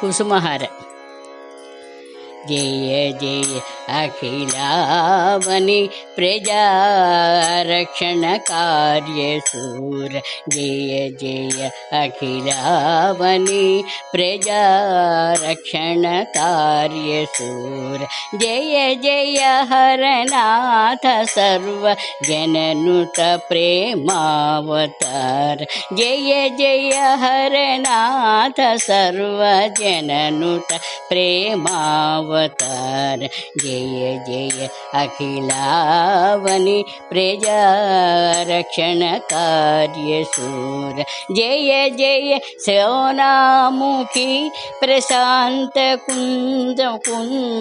ಕುಸುಮಹಾರ. ಜಯ ಜಯ ಅಖಿಲಾವನಿ ಪ್ರಜಾರಕ್ಷಣ ಕಾರ್ಯಸೂರ. ಜಯ ಜಯ ಅಖಿಲಾವನಿ ಪ್ರಜಾರಕ್ಷಣ ಕಾರ್ಯಸೂರ. ಜಯ ಜಯ ಹರನಾಥ ಸರ್ವ ಜನನುತ ಪ್ರೇಮಾವತಾರ. ಜಯ ಜಯ ಹರನಾಥ ಸರ್ವ ಜನನುತ ಪ್ರೇಮಾವತಾರ. ಜಯ ಜಯ ಅಖಿಲಾವನಿ ಪ್ರಜಾರಕ್ಷಣ ಕಾರ್ಯಸೂರ. ಜಯ ಜಯ ಸೋನಾಮುಖಿ ಪ್ರಶಾಂತ ಕುಂಜವಾಸ.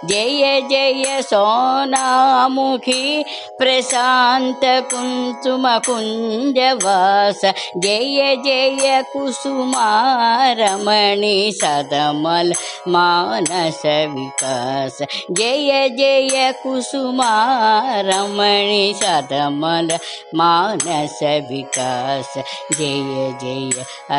ಜಯ ಜಯ ಸೋನಾಮುಖಿ ಪ್ರಶಾಂತ ಕುಂಜವಾಸ. ಜಯ ಜಯ ಕುಸುಮಾರಮಣಿ ಸದಮಲ ಮಾನಸ ವಿಕಾಸ. ಜಯ ಜಯ ಕುಸುಮಾರಮಣಿ ಸದಮಲ ಮಾನಸ ವಿಕಾಸ. ಜಯ ಜಯ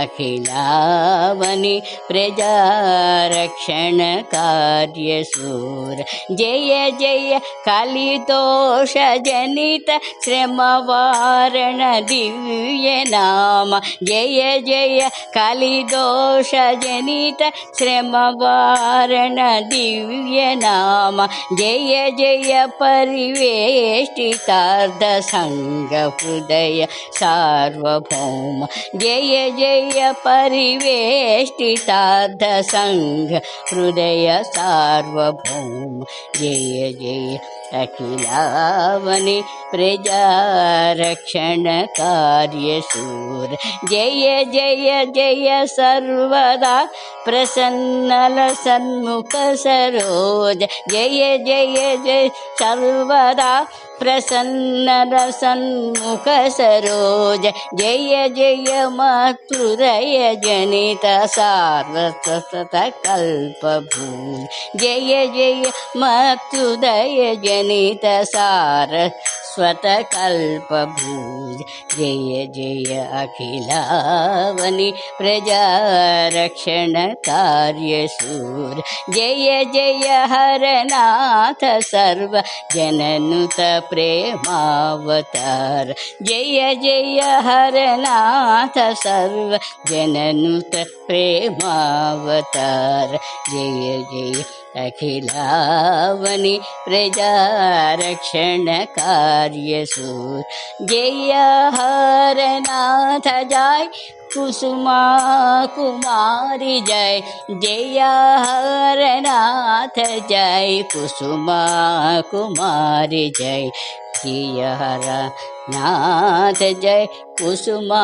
ಅಖಿಲಾವನಿ ಪ್ರಜಾರಕ್ಷಣ ಕಾರ್ಯಸೂರ. ಜಯ ಜಯ ಕಲಿದೋಷ ಜನಿತ ಶ್ರಮವಾರಣ ದಿವ್ಯ ನಾಮ. ಜಯ ಜಯ ಕಲಿದೋಷ ಜನಿತ ಶ್ರಮವಾರಣ ದಿವ್ಯ ನಾಮ. ಜಯ ಜಯ ಪರಿವೇಷ್ಟಿತಾರ್ಧ ಸಂಘ ಹೃದಯ ಸಾರ್ವಭೌಮ. ಜಯ ಜಯ ಪರಿವೇಷ್ಟಿತಾರ್ಧ ಸಂಘ ಹೃದಯ ಸಾರ್ವಭೌಮ. ಜಯ ಜಯ ಅಖಿಲಾವನಿ ಪ್ರಜಾರಕ್ಷಣ ಕಾರ್ಯಸೂರ. ಜಯ ಜಯ ಜಯ ಸರ್ವದಾ ಪ್ರಸನ್ನಲ ಸನ್ಮುಖ ಸರೋಜ. ಜಯ ಜಯ ಜಯ ಸರ್ವದಾ ಪ್ರಸನ್ನಲ ಸನ್ಮುಖ ಸರೋಜ. ಜಯ ಜಯ ಮಾತೃದಯ ಜನಿತ ಸಾರ್ವತ ಕಲ್ಪಭೂಮಿ. ಜಯ ಜಯ ಮಾತೃದಯ ಜನಿತ ಸಾರಸ್ವತ ಕಲ್ಪಭೂಜ. ಜಯ ಜಯ ಅಖಿಲಾವನಿ ಪ್ರಜಾರಕ್ಷಣ ಕಾರ್ಯಸೂರ. ಜಯ ಜಯ ಹರನಾಥ ಸರ್ವ ಜನನುತ ಪ್ರೇಮಾವತಾರ. ಜಯ ಜಯ ಹರನಾಥ ಸರ್ವ ಜನನುತ ಪ್ರೇಮಾವತಾರ. ಜಯ ಜಯ ಅಖಿಲಾವನಿ ಪ್ರಜಾರಕ್ಷಣ ಕಾರ್ಯಸೂರ. ಜಯ ಹರನಾಥ ಜಯ ಕುಸುಮಾ ಕುಮಾರಿ ಜಯ. ಜಯ ಹರನಾಥ ಜಯ ಕುಸುಮಾ ಕುಮಾರಿ ಜಯ. ಜಯ ಹರನಾಥ ಜಯ ಕುಸುಮಾ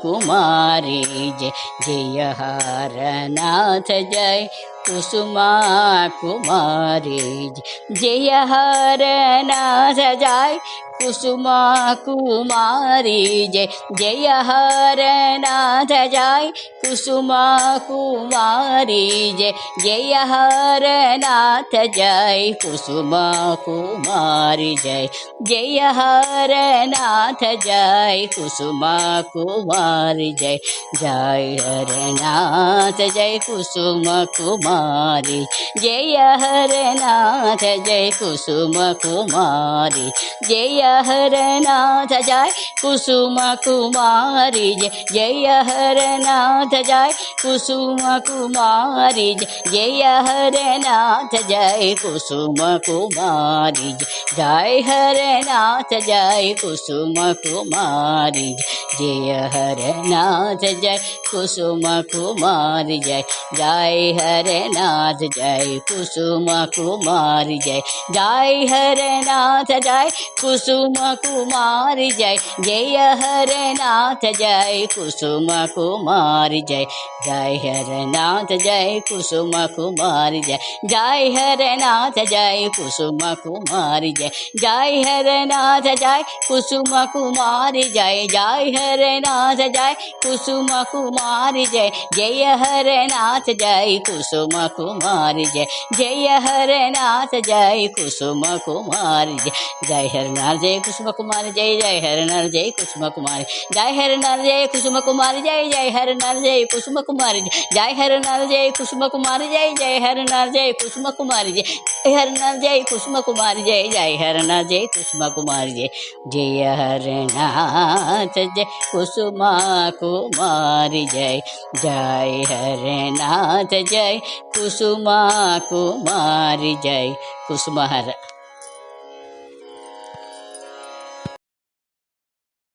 ಕುಮಾರಿ ಜಯ. ಜಯ ಹರನಾಥ ಜಯ ಕುಸುಮಾ ಕುಮಾರಿ ಜಯ. ಜಯ ಹರನಾಥ ಜಯ ಕುಸುಮಾ ಕುಮಾರಿ ಜಯ. ಜಯ ಹರನಾಥ ಜಯ ಕುಸುಮಾ ಕುಮಾರಿ ಜಯ. ಜಯ ಹರನಾಥ ಜಯ ಕುಸುಮಾ ಕುಮಾರಿ ಜಯ. ಜಯ ಹರನಾಥ ಜಯ ಕುಸುಮಾ ಕುಮಾರಿ ಜಯ. ಜಯ ಹರನಾಥ ಜಯ ಕುಸುಮ ಕುಮಾರಿ. ಜಯ ಹರನಾಥ ಜಯ ಕುಸುಮ ಕುಮಾರಿ. ಜಯ ಹರನಾಥ ಜಯ ಕುಸುಮ ಕುಮಾರಿ ಜಯ. ಜಯ ಹರನಾಥ ಜಯ ಕುಸುಮ ಕುಮಾರಿ ಜಯ. ಜಯ ಹರನಾಥ ಜಯ ಕುಸುಮ ಕುಮಾರಿ ಜಯ. ಜಯ ಹರನಾಥ ಜಯ ಕುಸುಮ ಕುಮಾರಿ ಜಯ. ಜಯ ಹರನಾಥ ಜಯ ಕುಸುಮ ಕುಮಾರಿ ಜಯ. ಜಯ ಹರನಾಥ ಜಯ ಕುಸುಮ ಕುಮಾರಿ ಜಯ. ಜಯ ಹರನಾಥ ಜಯ ಕುಸುಮ ಕುಮಾರಿ ಜಯ. ಜಯ ಹರನಾಥ ಜಯ ಕುಸುಮ ಕುಮಾರಿ ಜಯ. ಜಯ ಹರನಾಥ ಜಯ ಕುಸುಮ ಕುಮಾರಿ ಜಯ. ಜಯ ಹರನಾಥ ಜಯ ಕುಸುಮ ಕುಮಾರಿ ಜಯ. ಜಯ ಹರನಾಥ ಜಯ ಕುಸುಮ ಕುಮಾರಿ ಜಯ. ಜಯ ಹರನಾಥ ಜಯ ಕುಸುಮ ಕುಮಾರಿ ಜಯ. ಜಯ ಹರನಾಥ ಜಯ ಕುಸುಮ ಕುಮಾರಿ ಜಯ. ಜಯ ಹರನಾಥ ಜಯ ಕುಸುಮ ಕುಮಾರಿ ಜಯ. जय हरनाथ जय कुसुम कुमारी जय. जय हरनाथ जय कुसुम कुमारी. जय हरनाथ जय कुसुम कुमारी जय. जय हरनाथ जय जय कुसुम कुमारी जय हरनाथ जय कुसुम कुमारी जय हरनाथ जय कुसुम कुमारी जय हरनाथ जय कुसुम कुमारी जय हरनाथ जय कुसुम कुमारी जय हरनाथ जय कुसुम कुमारी जय हरनाथ जय कुसुम कुमारी जय कुसुमहर